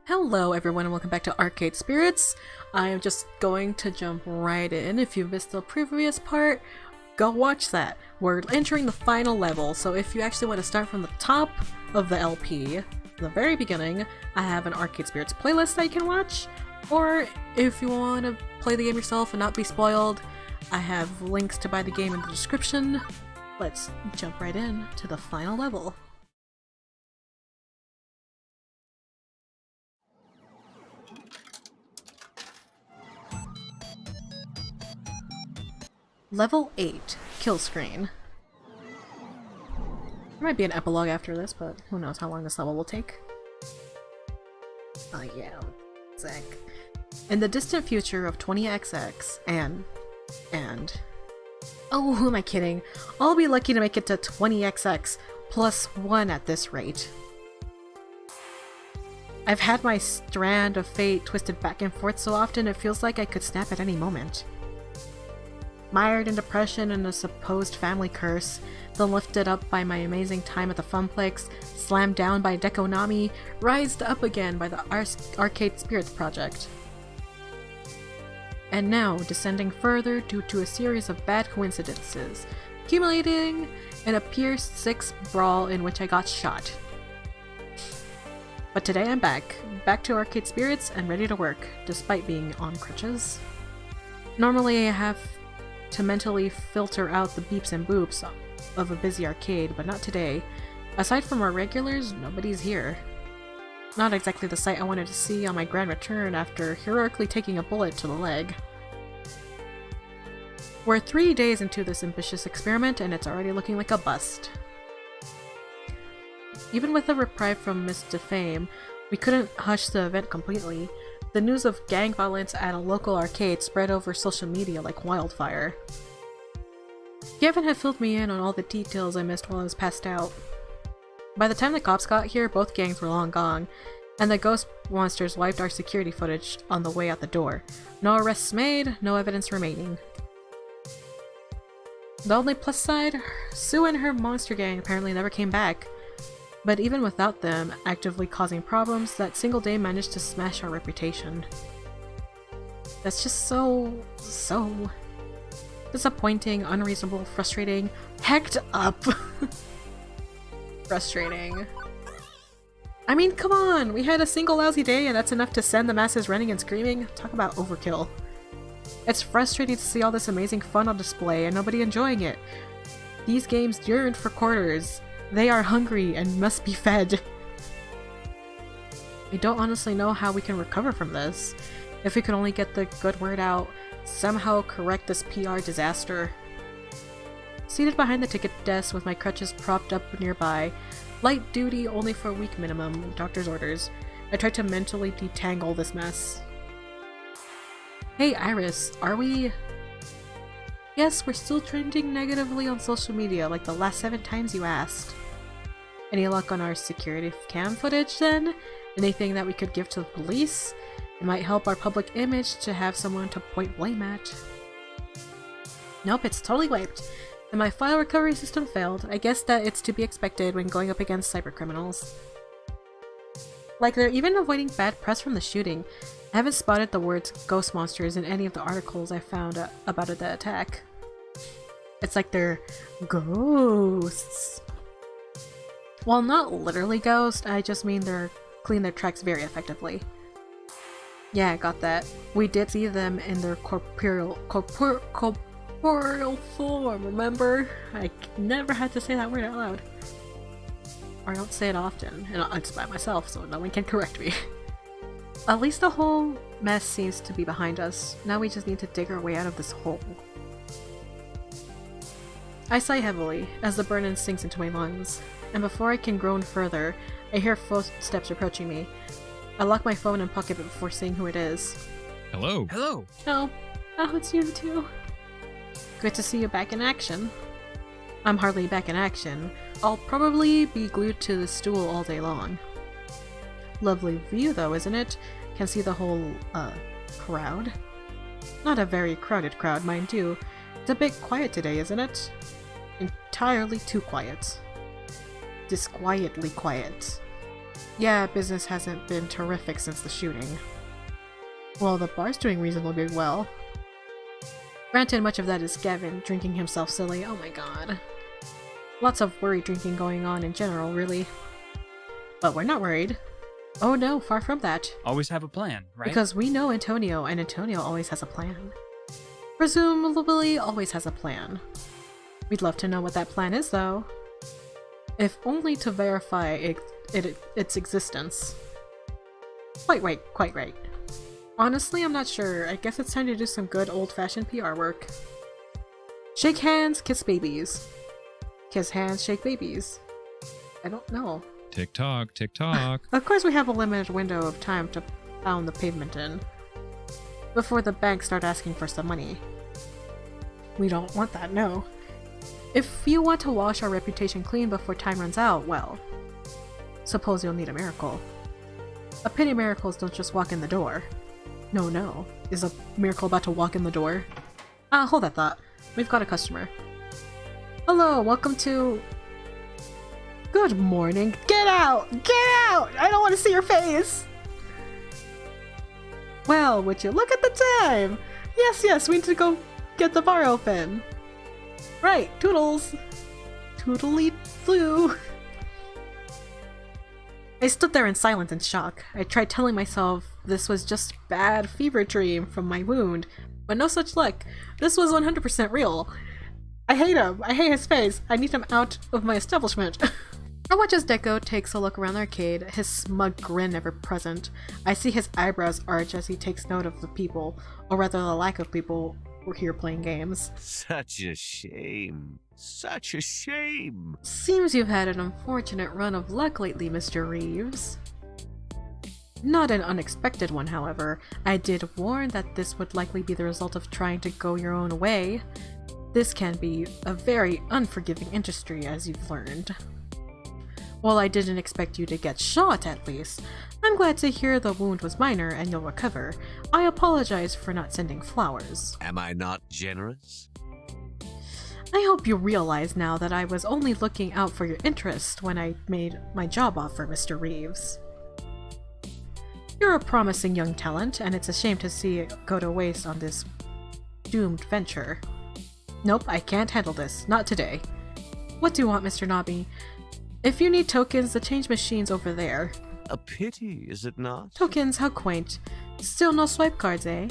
Hello everyone and welcome back to Arcade Spirits. I am just going to jump right in. If you missed the previous part, go watch that. We're entering the final level, so if you actually want to start from the top of the LP, the very beginning, I have an Arcade Spirits playlist that you can watch. Or if you want to play the game yourself and not be spoiled, I have links to buy the game in the description. Let's jump right in to the final level. Level 8, Kill Screen. There might be an epilogue after this, but who knows how long this level will take. Oh yeah, Zach. In the distant future of 20XX, and... Oh, who am I kidding? I'll be lucky to make it to 20XX plus 1 at this rate. I've had my strand of fate twisted back and forth so often it feels like I could snap at any moment. Mired in depression and a supposed family curse, then lifted up by my amazing time at the Funplex, slammed down by Deco Nami, rised up again by the Arcade Spirits project. And now, descending further due to a series of bad coincidences, accumulating in a Pier 6 brawl in which I got shot. But today I'm back to Arcade Spirits and ready to work, despite being on crutches. Normally I have to mentally filter out the beeps and boops of a busy arcade, but not today. Aside from our regulars, nobody's here. Not exactly the sight I wanted to see on my grand return after heroically taking a bullet to the leg. We're 3 days into this ambitious experiment and it's already looking like a bust. Even with a reprieve from Mr. Fame, we couldn't hush the event completely. The news of gang violence at a local arcade spread over social media like wildfire. Gavin had filled me in on all the details I missed while I was passed out. By the time the cops got here, both gangs were long gone, and the ghost monsters wiped our security footage on the way out the door. No arrests made, no evidence remaining. The only plus side, Sue and her monster gang apparently never came back. But even without them actively causing problems, that single day managed to smash our reputation. That's just so disappointing, unreasonable, frustrating, hecked up. Frustrating. I mean, come on! We had a single lousy day and that's enough to send the masses running and screaming? Talk about overkill. It's frustrating to see all this amazing fun on display and nobody enjoying it. These games yearn for quarters. They are hungry and must be fed. I don't honestly know how we can recover from this. If we could only get the good word out, somehow correct this PR disaster. Seated behind the ticket desk with my crutches propped up nearby, light duty only for a week minimum, doctor's orders, I tried to mentally detangle this mess. Hey Iris, are we... Yes, we're still trending negatively on social media like the last 7 times you asked. Any luck on our security cam footage then? Anything that we could give to the police? It might help our public image to have someone to point blame at. Nope, it's totally wiped. And my file recovery system failed. I guess that it's to be expected when going up against cybercriminals. Like they're even avoiding bad press from the shooting. I haven't spotted the words ghost monsters in any of the articles I found about the attack. It's like they're ghosts. Well, not literally ghosts, I just mean they're clean their tracks very effectively. Yeah, I got that. We did see them in their corporeal form, remember? I never had to say that word out loud. Or I don't say it often, and it's by myself, so no one can correct me. At least the whole mess seems to be behind us. Now we just need to dig our way out of this hole. I sigh heavily as the burden sinks into my lungs, and before I can groan further, I hear footsteps approaching me. I lock my phone in pocket before seeing who it is. Hello. Hello. Oh, it's you too. Good to see you back in action. I'm hardly back in action. I'll probably be glued to the stool all day long. Lovely view though, isn't it? Can see the whole, crowd. Not a very crowded crowd, mind you. It's a bit quiet today, isn't it? Entirely too quiet. Disquietly quiet. Yeah, business hasn't been terrific since the shooting. Well, the bar's doing reasonably well. Granted, much of that is Gavin drinking himself silly. Oh my god. Lots of worry drinking going on in general, really. But we're not worried. Oh no, far from that. Always have a plan, right? Because we know Antonio, and Antonio always has a plan. Presumably always has a plan. We'd love to know what that plan is, though. If only to verify its existence. Quite right, quite right. Honestly, I'm not sure. I guess it's time to do some good old-fashioned PR work. Shake hands, kiss babies. Kiss hands, shake babies. I don't know. Tick-tock, tick-tock. Of course we have a limited window of time to pound the pavement in. Before the banks start asking for some money. We don't want that, no. If you want to wash our reputation clean before time runs out, well, suppose you'll need a miracle. A pity miracles don't just walk in the door. No. Is a miracle about to walk in the door? Hold that thought. We've got a customer. Hello, welcome to... Good morning. Get out! Get out! I don't want to see your face! Well, would you look at the time? Yes, we need to go get the bar open. Right, toodles. Toodly-doo. I stood there in silence and shock. I tried telling myself this was just bad fever dream from my wound, but no such luck. This was 100% real. I hate him. I hate his face. I need him out of my establishment. I watch as Deco takes a look around the arcade, his smug grin ever present. I see his eyebrows arch as he takes note of the people, or rather the lack of people who are here playing games. Such a shame. Such a shame. Seems you've had an unfortunate run of luck lately, Mr. Reeves. Not an unexpected one, however. I did warn that this would likely be the result of trying to go your own way. This can be a very unforgiving industry, as you've learned. Well, I didn't expect you to get shot, at least. I'm glad to hear the wound was minor and you'll recover. I apologize for not sending flowers. Am I not generous? I hope you realize now that I was only looking out for your interest when I made my job offer, Mr. Reeves. You're a promising young talent, and it's a shame to see it go to waste on this doomed venture. Nope, I can't handle this. Not today. What do you want, Mr. Nami? If you need tokens, the change machine's over there. A pity, is it not? Tokens, how quaint. Still no swipe cards, eh?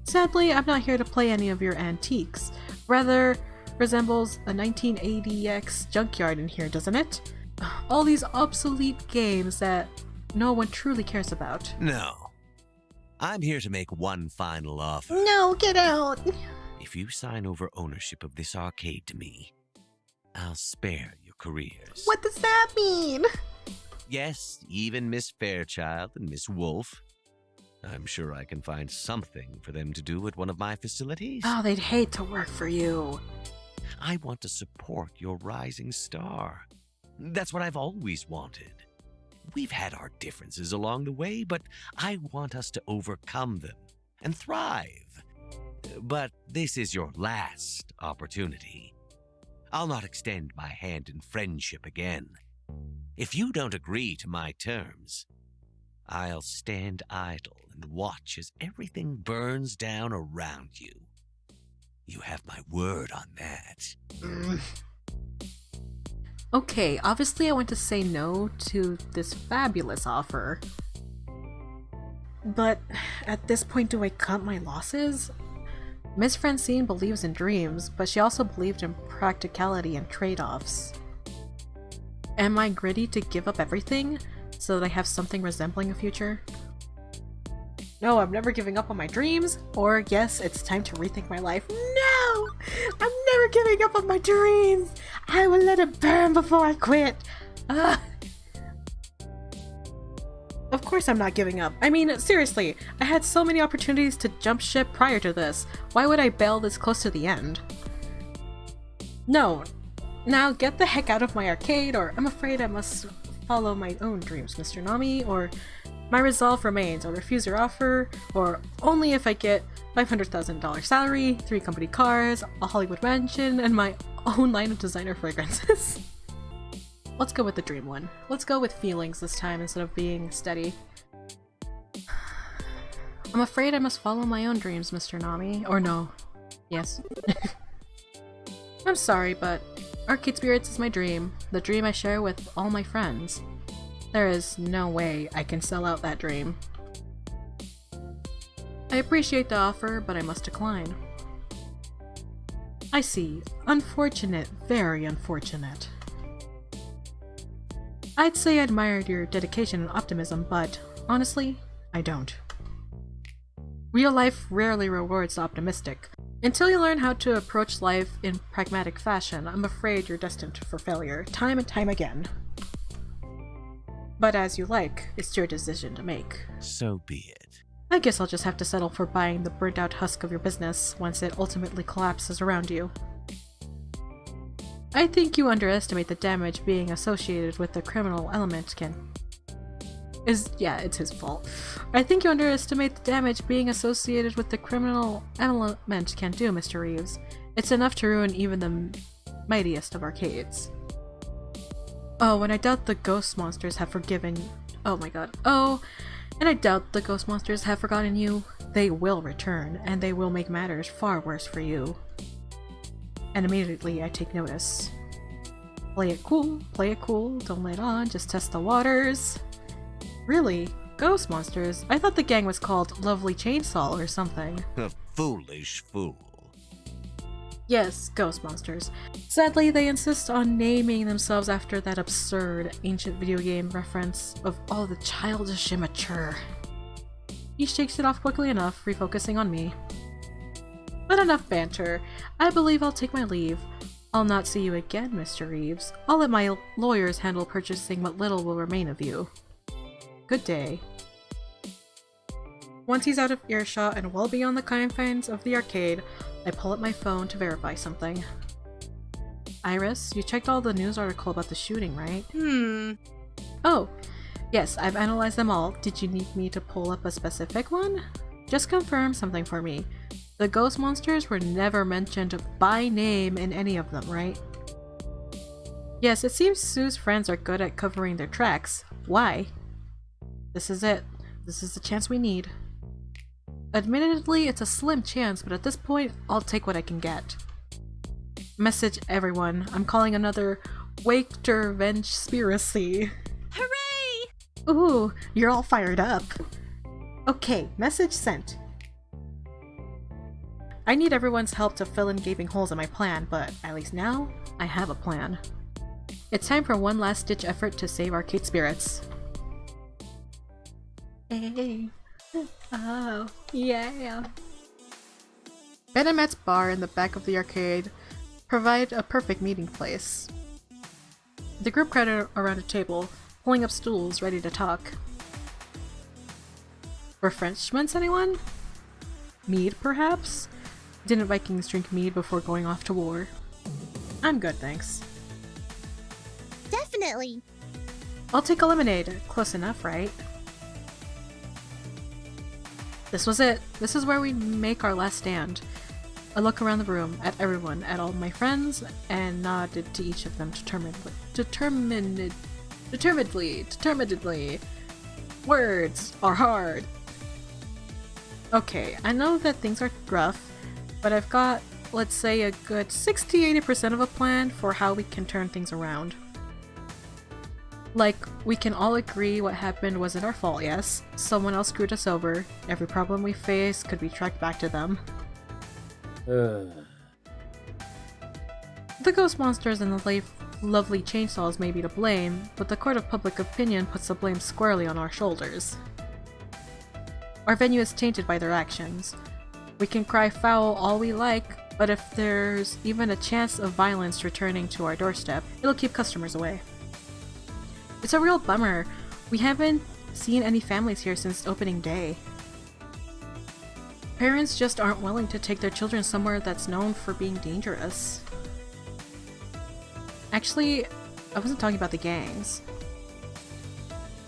Sadly, I'm not here to play any of your antiques. Rather, resembles a 1980X junkyard in here, doesn't it? All these obsolete games that no one truly cares about. No. I'm here to make one final offer. No, get out! If you sign over ownership of this arcade to me, I'll spare your careers. What does that mean? Yes, even Miss Fairchild and Miss Wolf. I'm sure I can find something for them to do at one of my facilities. Oh, they'd hate to work for you. I want to support your rising star. That's what I've always wanted. We've had our differences along the way, but I want us to overcome them and thrive. But this is your last opportunity. I'll not extend my hand in friendship again. If you don't agree to my terms, I'll stand idle and watch as everything burns down around you. You have my word on that. Okay, obviously I want to say no to this fabulous offer. But at this point, do I cut my losses? Miss Francine believes in dreams, but she also believed in practicality and trade-offs. Am I gritty to give up everything so that I have something resembling a future? No, I'm never giving up on my dreams, or yes, it's time to rethink my life. No! I'm never giving up on my dreams! I will let it burn before I quit! Ugh. Of course I'm not giving up. I mean, seriously, I had so many opportunities to jump ship prior to this. Why would I bail this close to the end? No. Now get the heck out of my arcade, or I'm afraid I must follow my own dreams, Mr. Nami, or my resolve remains. I'll refuse your offer, or only if I get $500,000 salary, 3 company cars, a Hollywood mansion, and my own line of designer fragrances. Let's go with the dream one. Let's go with feelings this time instead of being steady. I'm afraid I must follow my own dreams, Mr. Nami. Or no. Yes. I'm sorry, but Arcade Spirits is my dream. The dream I share with all my friends. There is no way I can sell out that dream. I appreciate the offer, but I must decline. I see. Unfortunate. Very unfortunate. I'd say I admired your dedication and optimism, but honestly, I don't. Real life rarely rewards the optimistic. Until you learn how to approach life in pragmatic fashion, I'm afraid you're destined for failure, time and time again. But as you like, it's your decision to make. So be it. I guess I'll just have to settle for buying the burnt out husk of your business once it ultimately collapses around you. I think you underestimate the damage being associated with the criminal element it's his fault. I think you underestimate the damage being associated with the criminal element can do, Mr. Reeves. It's enough to ruin even the mightiest of arcades. Oh, and I doubt the ghost monsters have forgiven... Oh my god. Oh, and I doubt the ghost monsters have forgotten you. They will return, and they will make matters far worse for you. And immediately I take notice. Play it cool, don't let on, just test the waters. Really? Ghost monsters? I thought the gang was called Lovely Chainsaw or something. A foolish fool. Yes, ghost monsters. Sadly, they insist on naming themselves after that absurd ancient video game reference of all the childish immature. He shakes it off quickly enough, refocusing on me. But enough banter. I believe I'll take my leave. I'll not see you again, Mr. Reeves. I'll let my lawyers handle purchasing what little will remain of you. Good day. Once he's out of earshot and well beyond the confines of the arcade, I pull up my phone to verify something. Iris, you checked all the news article about the shooting, right? Oh, yes, I've analyzed them all. Did you need me to pull up a specific one? Just confirm something for me. The ghost monsters were never mentioned by name in any of them, right? Yes, it seems Sue's friends are good at covering their tracks. Why? This is it. This is the chance we need. Admittedly, it's a slim chance, but at this point, I'll take what I can get. Message everyone. I'm calling another Waketervenspiracy. Hooray! Ooh, you're all fired up. Okay, message sent. I need everyone's help to fill in gaping holes in my plan, but at least now, I have a plan. It's time for one last-ditch effort to save Arcade Spirits. Hey. Oh, yeah. Ben and Matt's bar in the back of the arcade provide a perfect meeting place. The group crowded around a table, pulling up stools ready to talk. Refreshments, anyone? Mead, perhaps? Didn't Vikings drink mead before going off to war? I'm good, thanks. Definitely. I'll take a lemonade. Close enough, right? This was it. This is where we make our last stand. I look around the room, at everyone, at all my friends, and nodded to each of them determinedly. Words are hard. Okay, I know that things are rough, but I've got, let's say, a good 60-80% of a plan for how we can turn things around. Like, we can all agree what happened wasn't our fault, yes. Someone else screwed us over. Every problem we face could be tracked back to them. The ghost monsters and the lovely chainsaws may be to blame, but the court of public opinion puts the blame squarely on our shoulders. Our venue is tainted by their actions. We can cry foul all we like, but if there's even a chance of violence returning to our doorstep, it'll keep customers away. It's a real bummer. We haven't seen any families here since opening day. Parents just aren't willing to take their children somewhere that's known for being dangerous. Actually, I wasn't talking about the gangs.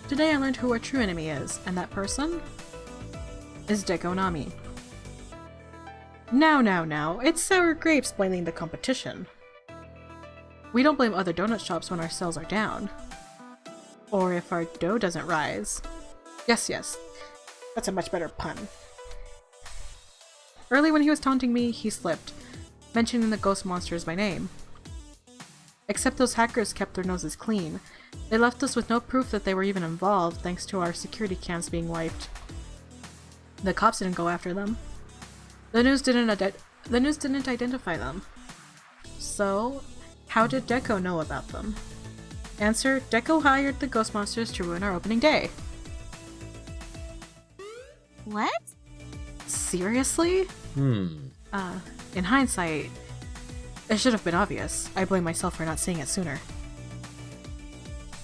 Today I learned who our true enemy is, and that person is Deco Nami. Now, it's sour grapes spoiling the competition. We don't blame other donut shops when our sales are down. Or if our dough doesn't rise. Yes. That's a much better pun. Early when he was taunting me, he slipped, mentioning the ghost monsters by name. Except those hackers kept their noses clean. They left us with no proof that they were even involved, thanks to our security cams being wiped. The cops didn't go after them. The news didn't identify them. So, how did Deco know about them? Answer: Deco hired the ghost monsters to ruin our opening day. What? Seriously? In hindsight, it should have been obvious. I blame myself for not seeing it sooner.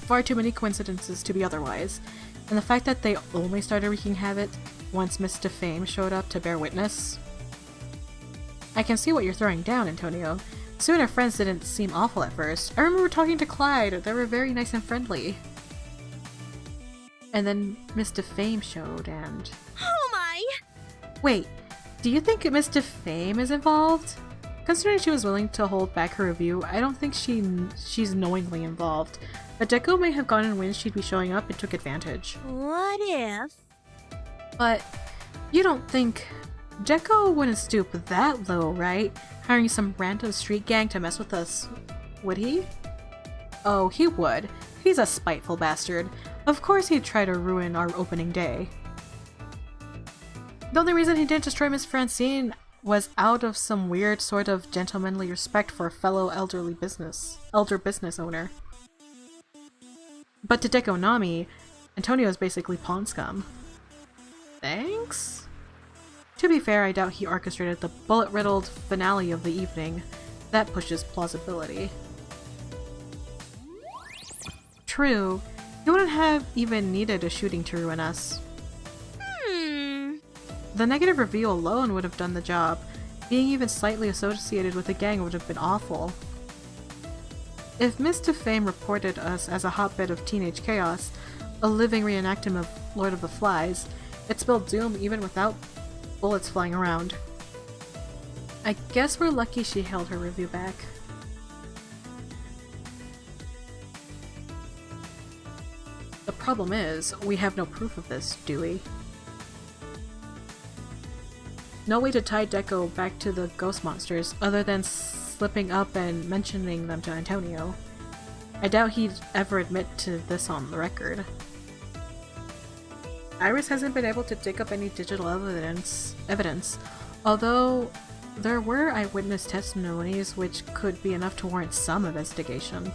Far too many coincidences to be otherwise, and the fact that they only started wreaking havoc once Mr. Fame showed up to bear witness. I can see what you're throwing down, Antonio. Sue and her friends didn't seem awful at first. I remember talking to Clyde, they were very nice and friendly. And then Mr. Fame showed and... Oh my! Wait, do you think Mr. Fame is involved? Considering she was willing to hold back her review, I don't think she's knowingly involved. But Deco may have gotten wind she'd be showing up and took advantage. What if? But you don't think... Deco wouldn't stoop that low, right? Hiring some random street gang to mess with us, would he? Oh, he would. He's a spiteful bastard. Of course he'd try to ruin our opening day. The only reason he didn't destroy Miss Francine was out of some weird sort of gentlemanly respect for a fellow elder business owner. But to Deco Nami, Antonio's basically pawn scum. Thanks? To be fair, I doubt he orchestrated the bullet-riddled finale of the evening. That pushes plausibility. True, he wouldn't have even needed a shooting to ruin us. The negative review alone would have done the job. Being even slightly associated with the gang would have been awful. If Mr. Fame reported us as a hotbed of teenage chaos, a living reenactment of Lord of the Flies, it spelled doom even without bullets flying around. I guess we're lucky she held her review back. The problem is, we have no proof of this, do we? No way to tie Deco back to the ghost monsters other than slipping up and mentioning them to Antonio. I doubt he'd ever admit to this on the record. Iris hasn't been able to dig up any digital evidence, although there were eyewitness testimonies which could be enough to warrant some investigation.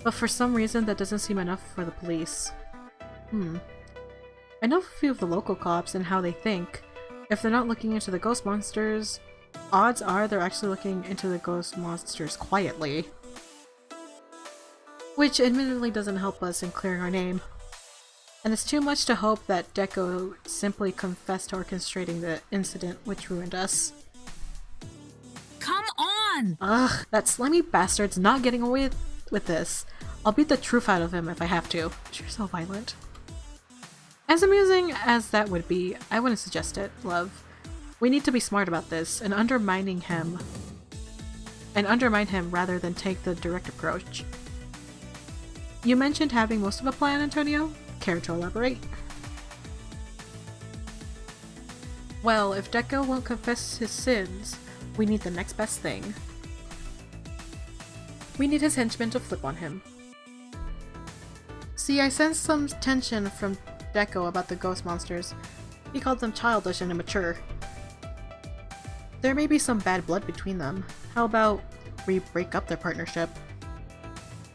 But for some reason that doesn't seem enough for the police. I know a few of the local cops and how they think. If they're not looking into the ghost monsters, odds are they're actually looking into the ghost monsters quietly. Which admittedly doesn't help us in clearing our name. And it's too much to hope that Deco simply confessed to orchestrating the incident which ruined us. Come on! Ugh, that slimy bastard's not getting away with this. I'll beat the truth out of him if I have to. You're so violent. As amusing as that would be, I wouldn't suggest it, love. We need to be smart about this and undermine him rather than take the direct approach. You mentioned having most of a plan, Antonio? Care to elaborate? Well, if Deco won't confess his sins, we need the next best thing. We need his henchmen to flip on him. See, I sensed some tension from Deco about the ghost monsters. He called them childish and immature. There may be some bad blood between them. How about we break up their partnership?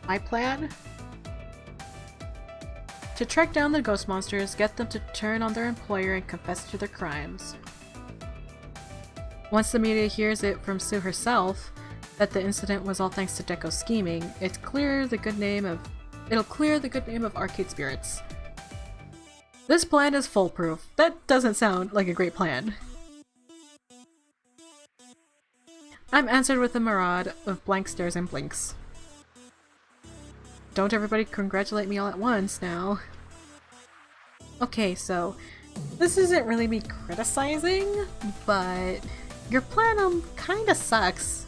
My plan? To track down the ghost monsters, get them to turn on their employer and confess to their crimes. Once the media hears it from Sue herself that the incident was all thanks to Deco's scheming, it'll clear the good name of Arcade Spirits. This plan is foolproof. That doesn't sound like a great plan. I'm answered with a mirage of blank stares and blinks. Don't everybody congratulate me all at once now. Okay, so this isn't really me criticizing, but your plan kinda sucks.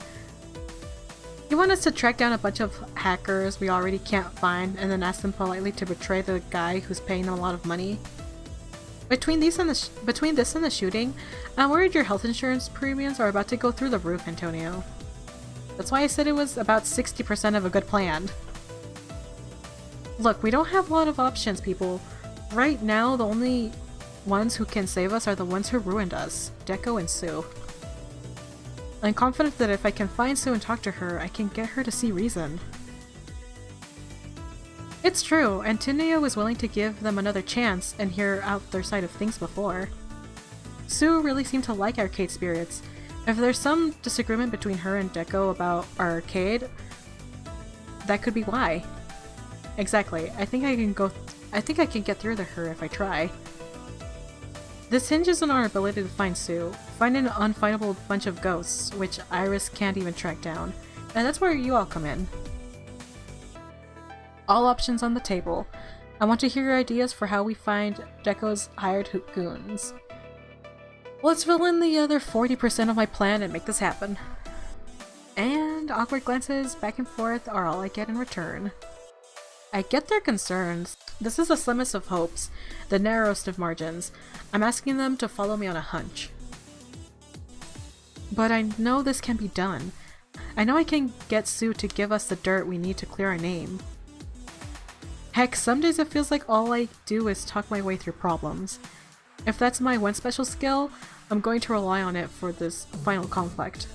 You want us to track down a bunch of hackers we already can't find and then ask them politely to betray the guy who's paying them a lot of money? Between this and the shooting, I'm worried your health insurance premiums are about to go through the roof, Antonio. That's why I said it was about 60% of a good plan. Look, we don't have a lot of options, people. Right now, the only ones who can save us are the ones who ruined us, Deco and Sue. I'm confident that if I can find Sue and talk to her, I can get her to see reason. It's true, Antonio was willing to give them another chance and hear out their side of things before. Sue really seemed to like arcade spirits. If there's some disagreement between her and Deco about our arcade, that could be why. Exactly. I think I can get through to her if I try. This hinges on our ability to find Sue, find an unfindable bunch of ghosts, which Iris can't even track down, and that's where you all come in. All options on the table. I want to hear your ideas for how we find Deco's hired goons. Let's fill in the other 40% of my plan and make this happen. And awkward glances back and forth are all I get in return. I get their concerns. This is the slimmest of hopes, the narrowest of margins. I'm asking them to follow me on a hunch. But I know this can be done. I know I can get Sue to give us the dirt we need to clear our name. Heck, some days it feels like all I do is talk my way through problems. If that's my one special skill, I'm going to rely on it for this final conflict.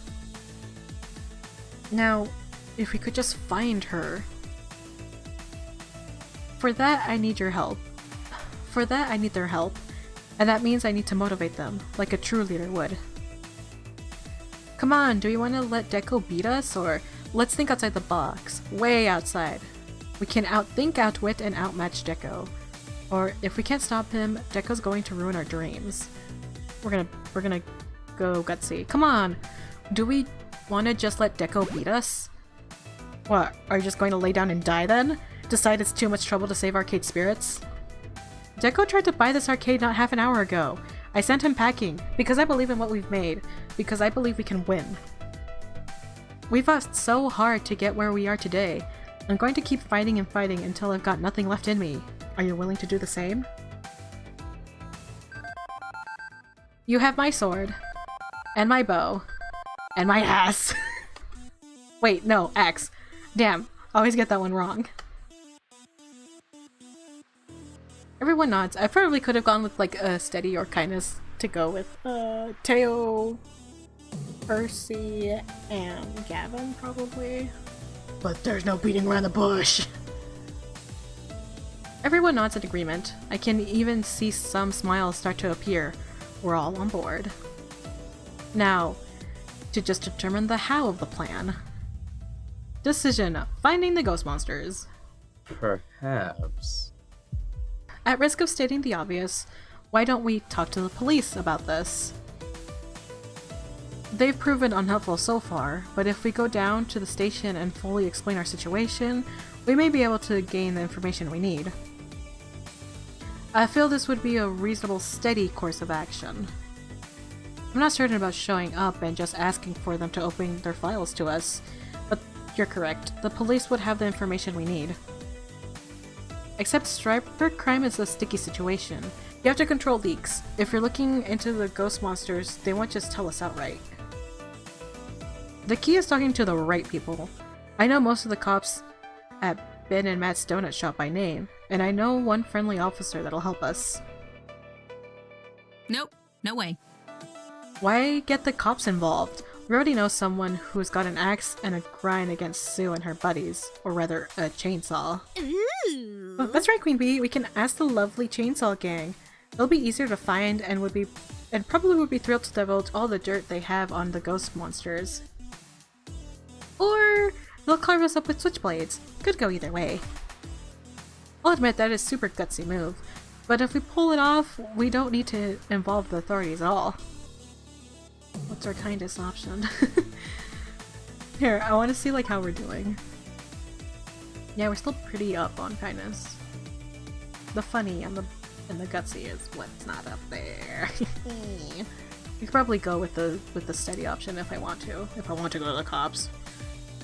Now, if we could just find her. For that, I need your help. For that, I need their help. And that means I need to motivate them, like a true leader would. Come on, do we want to let Deco beat us, or let's think outside the box, way outside. We can outthink, outwit, and outmatch Deco. Or if we can't stop him, Deco's going to ruin our dreams. We're gonna go gutsy. Come on! Do we want to just let Deco beat us? What, are you just going to lay down and die then? Decide it's too much trouble to save arcade spirits? Deco tried to buy this arcade not half an hour ago. I sent him packing, because I believe in what we've made, because I believe we can win. We fought so hard to get where we are today. I'm going to keep fighting and fighting until I've got nothing left in me. Are you willing to do the same? You have my sword. And my bow. And my ass. Wait, no, axe. Damn, I always get that one wrong. Everyone nods. I probably could have gone with like a steady or kindness to go with Teo, Percy, and Gavin probably. But there's no beating around the bush. Everyone nods in agreement. I can even see some smiles start to appear. We're all on board. Now, to just determine the how of the plan. Decision: finding the ghost monsters. Perhaps. At risk of stating the obvious, why don't we talk to the police about this? They've proven unhelpful so far, but if we go down to the station and fully explain our situation, we may be able to gain the information we need. I feel this would be a reasonable, steady course of action. I'm not certain about showing up and just asking for them to open their files to us, but you're correct, the police would have the information we need. Except cybercrime is a sticky situation. You have to control leaks. If you're looking into the ghost monsters, they won't just tell us outright. The key is talking to the right people. I know most of the cops at Ben and Matt's Donut Shop by name, and I know one friendly officer that'll help us. Nope, no way. Why get the cops involved? We already know someone who's got an axe and a grind against Sue and her buddies, or rather, a chainsaw. Ooh. Oh, that's right, Queen Bee. We can ask the lovely Chainsaw Gang. They'll be easier to find and probably would be thrilled to divulge all the dirt they have on the ghost monsters. Or they'll carve us up with switchblades. Could go either way. I'll admit that is a super gutsy move, but if we pull it off, we don't need to involve the authorities at all. What's our kindest option? Here, I want to see like how we're doing. Yeah, we're still pretty up on kindness. The funny and the gutsy is what's not up there. We could probably go with the steady option if I want to. If I want to go to the cops.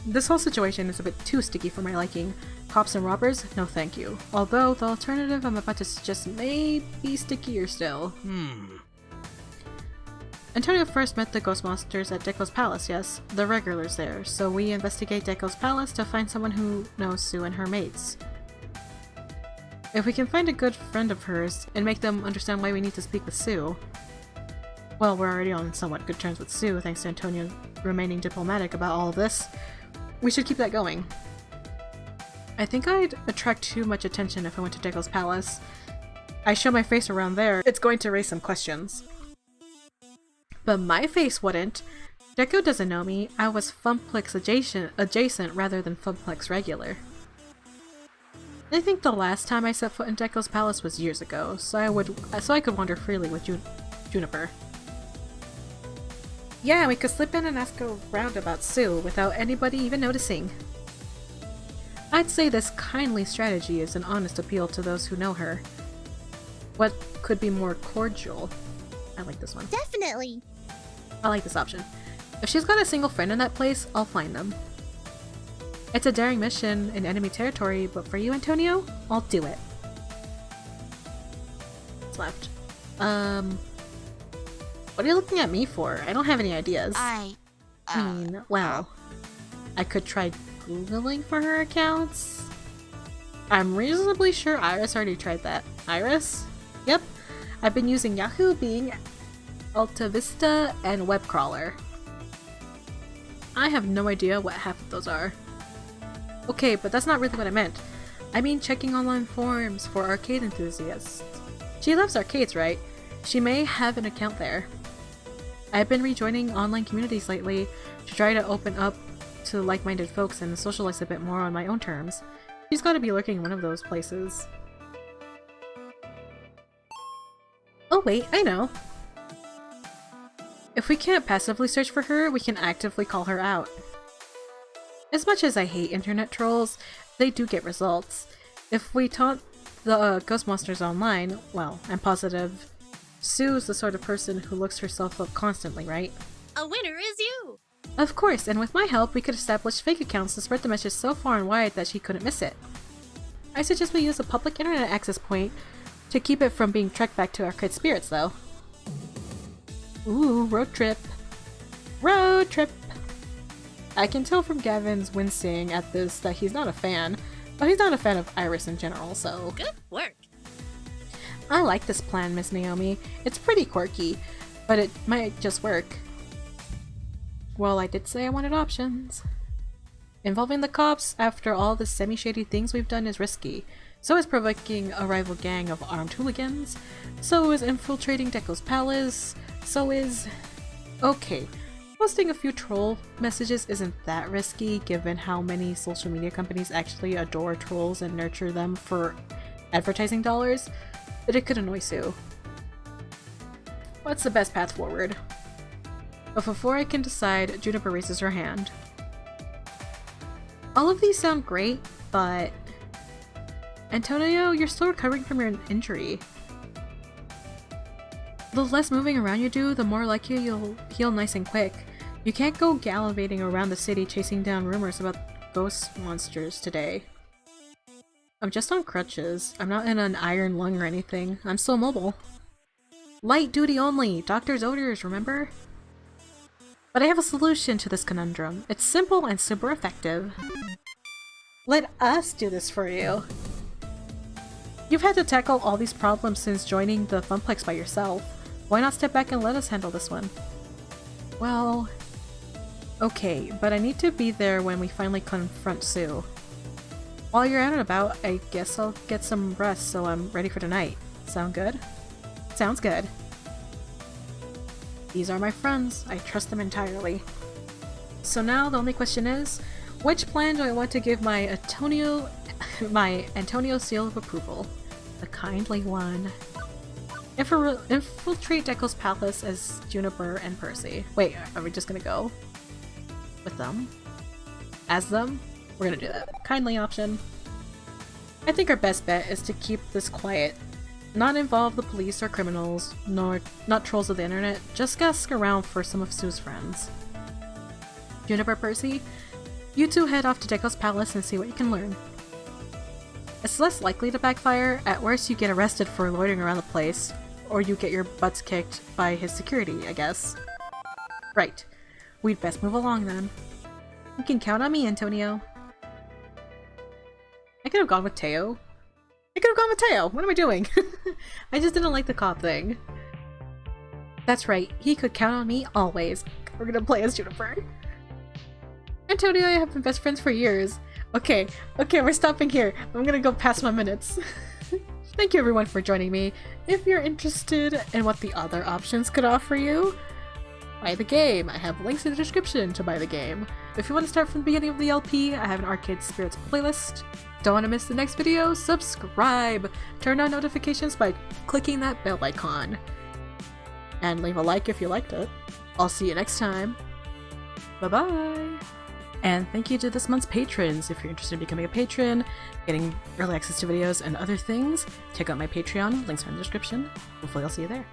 This whole situation is a bit too sticky for my liking. Cops and robbers? No thank you. Although, the alternative I'm about to suggest may be stickier still. Antonio first met the ghost monsters at Deco's palace, yes. The regulars there, so we investigate Deco's palace to find someone who knows Sue and her mates. If we can find a good friend of hers, and make them understand why we need to speak with Sue. Well, we're already on somewhat good terms with Sue, thanks to Antonio remaining diplomatic about all of this. We should keep that going. I think I'd attract too much attention if I went to Deco's palace. I show my face around there, it's going to raise some questions. But my face wouldn't. Deco doesn't know me. I was Funplex adjacent rather than Funplex regular. I think the last time I set foot in Deco's palace was years ago, so I could wander freely with Juniper. Yeah, we could slip in and ask around about Sue without anybody even noticing. I'd say this kindly strategy is an honest appeal to those who know her. What could be more cordial? I like this one. Definitely. I like this option. If she's got a single friend in that place, I'll find them. It's a daring mission in enemy territory, but for you, Antonio, I'll do it. What's left? What are you looking at me for? I don't have any ideas. I mean, well, I could try Googling for her accounts. I'm reasonably sure Iris already tried that. Iris? Yep. I've been using Yahoo, Bing, AltaVista, and Webcrawler. I have no idea what half of those are. Okay, but that's not really what I meant. I mean checking online forums for arcade enthusiasts. She loves arcades, right? She may have an account there. I've been rejoining online communities lately to try to open up to like-minded folks and socialize a bit more on my own terms. She's gotta be lurking in one of those places. Oh wait, I know! If we can't passively search for her, we can actively call her out. As much as I hate internet trolls, they do get results. If we taunt the ghost monsters online, well, I'm positive Sue's the sort of person who looks herself up constantly, right? A winner is you! Of course, and with my help, we could establish fake accounts to spread the message so far and wide that she couldn't miss it. I suggest we use a public internet access point to keep it from being tracked back to Arcade Spirits, though. Ooh, road trip. Road trip! I can tell from Gavin's wincing at this that he's not a fan, but he's not a fan of Iris in general, so... Good work! I like this plan, Miss Naomi. It's pretty quirky, but it might just work. Well, I did say I wanted options. Involving the cops after all the semi-shady things we've done is risky. So is provoking a rival gang of armed hooligans. So is infiltrating Deco's palace. So is... Okay, posting a few troll messages isn't that risky given how many social media companies actually adore trolls and nurture them for advertising dollars, but it could annoy Sue. What's the best path forward? But before I can decide, Juniper raises her hand. All of these sound great, but... Antonio, you're still recovering from your injury. The less moving around you do, the more likely you'll heal nice and quick. You can't go gallivanting around the city chasing down rumors about ghost monsters today. I'm just on crutches. I'm not in an iron lung or anything. I'm still mobile. Light duty only! Doctor's orders, remember? But I have a solution to this conundrum. It's simple and super effective. Let us do this for you. You've had to tackle all these problems since joining the Funplex by yourself. Why not step back and let us handle this one? Well... Okay, but I need to be there when we finally confront Sue. While you're out and about, I guess I'll get some rest so I'm ready for tonight. Sound good? Sounds good. These are my friends. I trust them entirely. So now the only question is, which plan do I want to give my Antonio seal of approval? The kindly one. Infiltrate Deco's palace as Juniper and Percy. Wait, are we just gonna go with them? As them? We're gonna do that. Kindly option. I think our best bet is to keep this quiet. Not involve the police or criminals, nor not trolls of the internet, just ask around for some of Sue's friends. Juniper, Percy, You two head off to Deco's palace and see what you can learn. It's less likely to backfire. At worst, you get arrested for loitering around the place, or you get your butts kicked by his security, I guess. Right. We'd best move along then. You can count on me, Antonio. I could have gone with Teo. What am I doing? I just didn't like the cop thing. That's right. He could count on me always. We're gonna play as Juniper. Antonio and I have been best friends for years. Okay, we're stopping here. I'm gonna go past my minutes. Thank you everyone for joining me. If you're interested in what the other options could offer you, buy the game. I have links in the description to buy the game. If you want to start from the beginning of the LP, I have an Arcade Spirits playlist. Don't want to miss the next video? Subscribe! Turn on notifications by clicking that bell icon. And leave a like if you liked it. I'll see you next time. Bye-bye! And thank you to this month's patrons. If you're interested in becoming a patron, getting early access to videos and other things, check out my Patreon. Links are in the description. Hopefully I'll see you there.